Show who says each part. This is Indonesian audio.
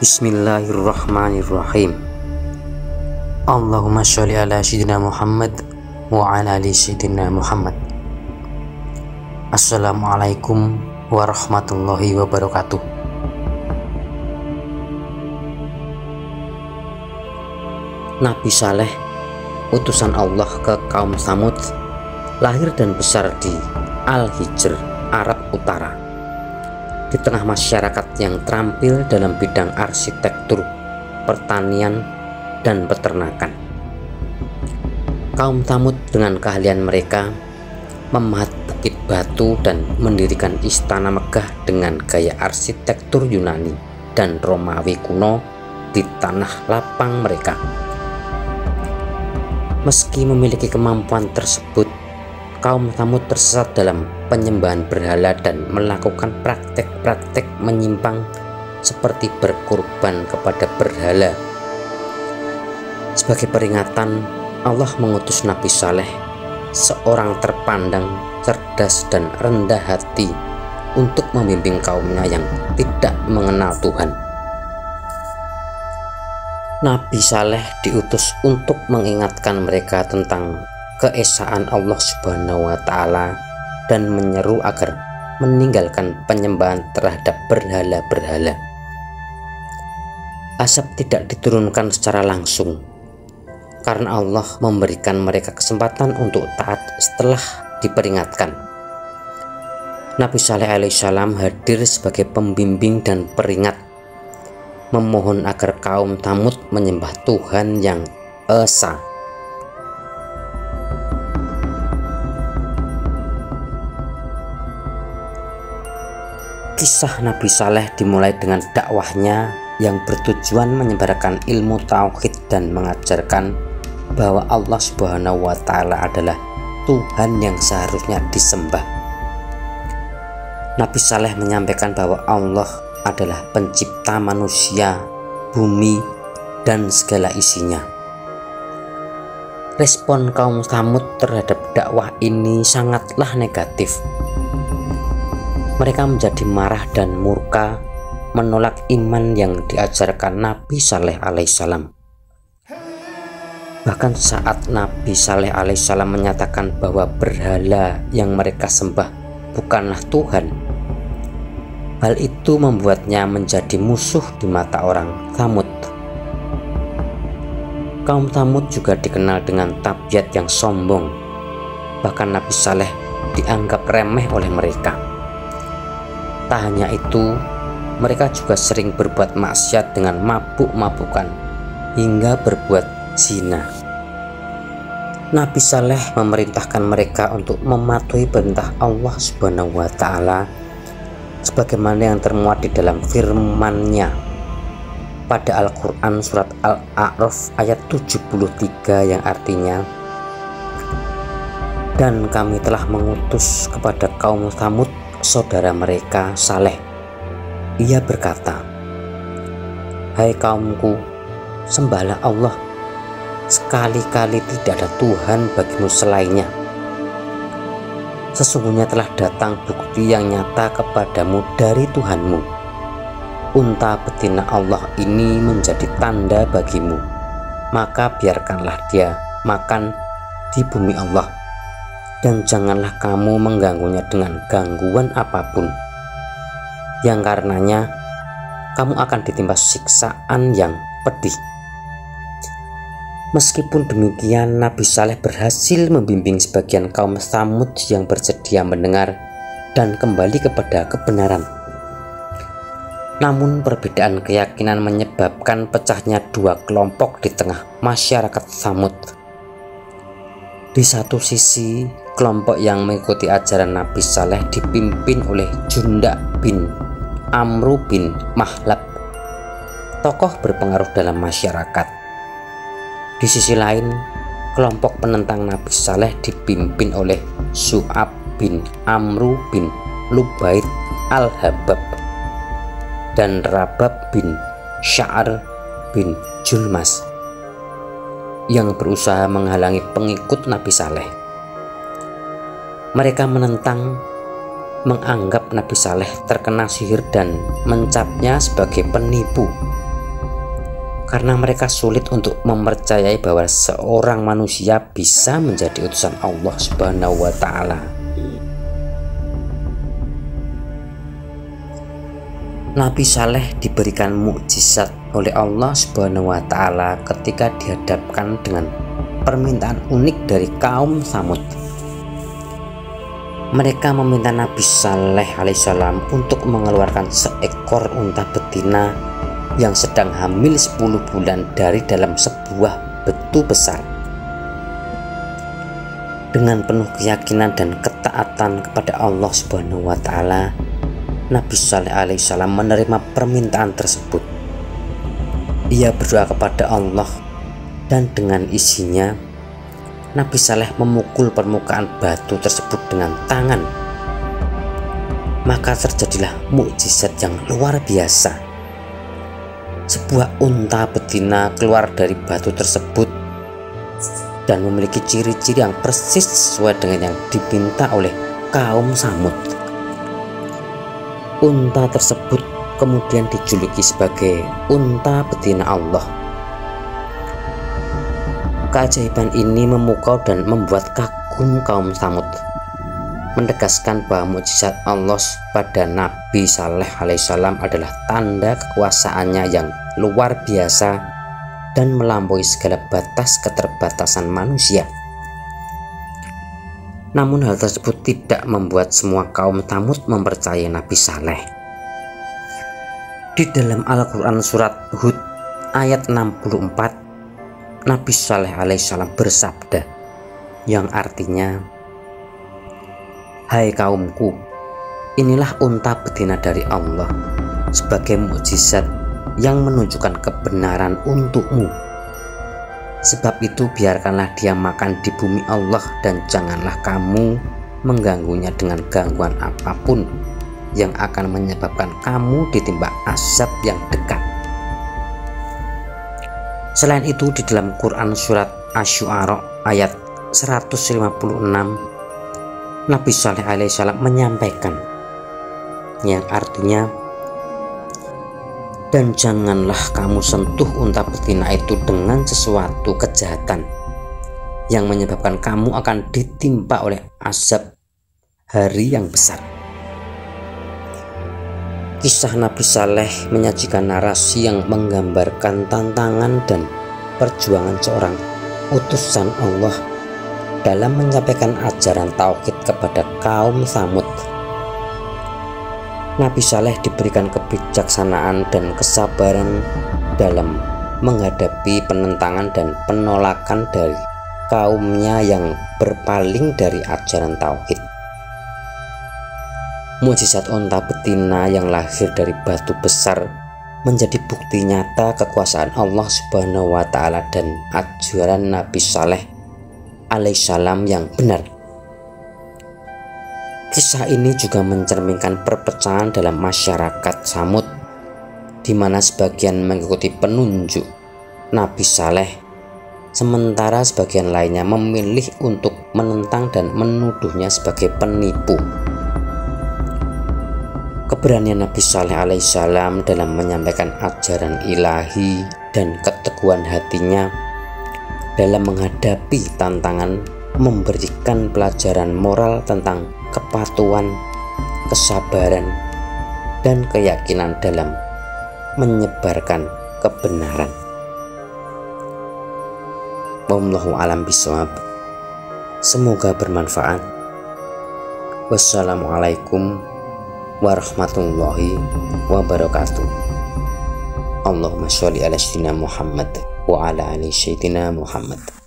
Speaker 1: Bismillahirrahmanirrahim. Allahumma sholli ala sayyidina Muhammad wa ala ali sayyidina Muhammad. Assalamualaikum warahmatullahi wabarakatuh. Nabi Saleh, utusan Allah ke kaum Tsamud, lahir dan besar di Al-Hijr, Arab Utara, di tengah masyarakat yang terampil dalam bidang arsitektur, pertanian, dan peternakan. Kaum Tsamud dengan keahlian mereka memahat bukit batu dan mendirikan istana megah dengan gaya arsitektur Yunani dan Romawi kuno di tanah lapang mereka. Meski memiliki kemampuan tersebut, kaum Tsamud tersesat dalam penyembahan berhala dan melakukan praktek-praktek menyimpang seperti berkorban kepada berhala. Sebagai peringatan, Allah mengutus Nabi Saleh, seorang terpandang, cerdas, dan rendah hati, untuk membimbing kaumnya yang tidak mengenal Tuhan. Nabi Saleh diutus untuk mengingatkan mereka tentang keesaan Allah Subhanahu wa Ta'ala dan menyeru agar meninggalkan penyembahan terhadap berhala-berhala. Azab tidak diturunkan secara langsung karena Allah memberikan mereka kesempatan untuk taat setelah diperingatkan. Nabi Saleh alaihissalam hadir sebagai pembimbing dan peringat, memohon agar kaum Tsamud menyembah Tuhan yang esa. Kisah Nabi Saleh dimulai dengan dakwahnya yang bertujuan menyebarkan ilmu tauhid dan mengajarkan bahwa Allah Subhanahu wa Ta'ala adalah Tuhan yang seharusnya disembah. Nabi Saleh menyampaikan bahwa Allah adalah pencipta manusia, bumi, dan segala isinya. Respon kaum Tsamud terhadap dakwah ini sangatlah negatif. Mereka menjadi marah dan murka, menolak iman yang diajarkan Nabi Saleh alaihissalam. Bahkan saat Nabi Saleh alaihissalam menyatakan bahwa berhala yang mereka sembah bukanlah Tuhan, hal itu membuatnya menjadi musuh di mata orang Tsamud. Kaum Tsamud juga dikenal dengan tabiat yang sombong. Bahkan Nabi Saleh dianggap remeh oleh mereka. Tak hanya itu, mereka juga sering berbuat maksiat dengan mabuk-mabukan hingga berbuat zina. Nabi Saleh memerintahkan mereka untuk mematuhi perintah Allah Subhanahu wa Ta'ala sebagaimana yang termuat di dalam firman-Nya pada Al-Quran surat Al-A'raf ayat 73 yang artinya, "Dan kami telah mengutus kepada kaum Tsamud saudara mereka Saleh. Ia berkata, Hai kaumku, sembahlah Allah. Sekali-kali tidak ada Tuhan bagimu selainnya. Sesungguhnya telah datang bukti yang nyata kepadamu dari Tuhanmu. Unta betina Allah ini menjadi tanda bagimu. Maka biarkanlah dia makan di bumi Allah. Dan janganlah kamu mengganggunya dengan gangguan apapun, yang karenanya kamu akan ditimpa siksaan yang pedih." Meskipun demikian, Nabi Saleh berhasil membimbing sebagian kaum Tsamud yang bersedia mendengar dan kembali kepada kebenaran. Namun perbedaan keyakinan menyebabkan pecahnya dua kelompok di tengah masyarakat Tsamud. Di satu sisi, kelompok yang mengikuti ajaran Nabi Saleh dipimpin oleh Junda bin Amru bin Mahlab, tokoh berpengaruh dalam masyarakat. Di sisi lain, kelompok penentang Nabi Saleh dipimpin oleh Su'ab bin Amru bin Lubaid al-Habab dan Rabab bin Sya'ar bin Julmas yang berusaha menghalangi pengikut Nabi Saleh. Mereka menentang, menganggap Nabi Saleh terkena sihir dan mencapnya sebagai penipu karena mereka sulit untuk mempercayai bahwa seorang manusia bisa menjadi utusan Allah Subhanahu wa Ta'ala. Nabi Saleh diberikan mukjizat oleh Allah Subhanahu wa Ta'ala ketika dihadapkan dengan permintaan unik dari kaum Tsamud. Mereka meminta Nabi Saleh alaihissalam untuk mengeluarkan seekor unta betina yang sedang hamil 10 bulan dari dalam sebuah batu besar. Dengan penuh keyakinan dan ketaatan kepada Allah Subhanahu wa Ta'ala, Nabi Saleh alaihissalam menerima permintaan tersebut. Ia berdoa kepada Allah dan dengan isinya Nabi Saleh memukul permukaan batu tersebut dengan tangan. Maka terjadilah mukjizat yang luar biasa. Sebuah unta betina keluar dari batu tersebut dan memiliki ciri-ciri yang persis sesuai dengan yang diminta oleh kaum Tsamud. Unta tersebut kemudian dijuluki sebagai unta betina Allah. Keajaiban ini memukau dan membuat kagum kaum Tsamud, menegaskan bahwa mukjizat Allah pada Nabi Saleh alaihissalam adalah tanda kekuasaannya yang luar biasa dan melampaui segala batas keterbatasan manusia. Namun hal tersebut tidak membuat semua kaum Tsamud mempercayai Nabi Saleh. Di dalam Al-Quran surat Hud ayat 64, Nabi Saleh alaihissalam bersabda, yang artinya, "Hai kaumku, inilah unta betina dari Allah sebagai mukjizat yang menunjukkan kebenaran untukmu. Sebab itu biarkanlah dia makan di bumi Allah dan janganlah kamu mengganggunya dengan gangguan apapun yang akan menyebabkan kamu ditimpa azab yang dekat." Selain itu di dalam Quran surat Asy-Syu'ara ayat 156, Nabi Saleh alaihissalam menyampaikan, yang artinya, "Dan janganlah kamu sentuh unta betina itu dengan sesuatu kejahatan yang menyebabkan kamu akan ditimpa oleh azab hari yang besar." Kisah Nabi Saleh menyajikan narasi yang menggambarkan tantangan dan perjuangan seorang utusan Allah dalam menyampaikan ajaran tauhid kepada kaum Tsamud. Nabi Saleh diberikan kebijaksanaan dan kesabaran dalam menghadapi penentangan dan penolakan dari kaumnya yang berpaling dari ajaran tauhid. Mukjizat unta betina yang lahir dari batu besar menjadi bukti nyata kekuasaan Allah Subhanahu wa Ta'ala dan ajaran Nabi Saleh alaihissalam yang benar. Kisah ini juga mencerminkan perpecahan dalam masyarakat Tsamud, di mana sebagian mengikuti penunjuk Nabi Saleh, sementara sebagian lainnya memilih untuk menentang dan menuduhnya sebagai penipu. Keberanian Nabi Saleh alaihissalam dalam menyampaikan ajaran ilahi dan keteguhan hatinya dalam menghadapi tantangan memberikan pelajaran moral tentang kepatuhan, kesabaran, dan keyakinan dalam menyebarkan kebenaran. Wallahu a'lam bishawab. Semoga bermanfaat. Wassalamualaikum warahmatullahi wabarakatuh. Allahumma sholli ala sayyidina Muhammad wa ala ali sayyidina Muhammad.